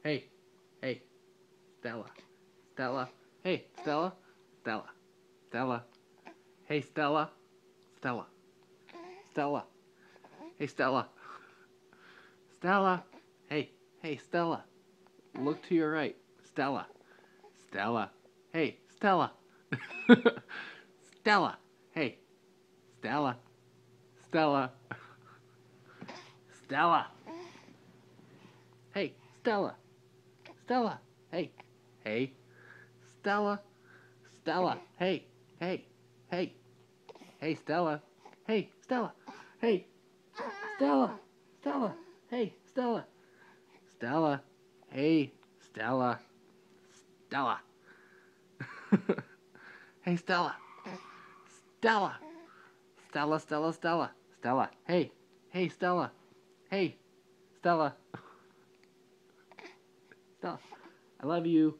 Hey, hey, Stella. Stella. Hey, Stella. Stella. Stella. Hey, Stella. Stella. Stella. Hey, Stella. Stella. Hey, hey, Stella. Look to your right. Stella. Stella. Hey, Stella. Stella. Hey, Stella. Stella. Stella. Hey, Stella. Stella. Hey. Hey. Stella. Stella. Hey. Hey. Hey. Hey, Stella. Hey, Stella. Hey. Stella. Stella. Hey, Stella. Stella. Hey, Stella. Stella. Hey, Stella. Stella. Stella, Stella, Stella. Stella. Hey. Hey, Stella. Hey, Stella. Stella. I love you.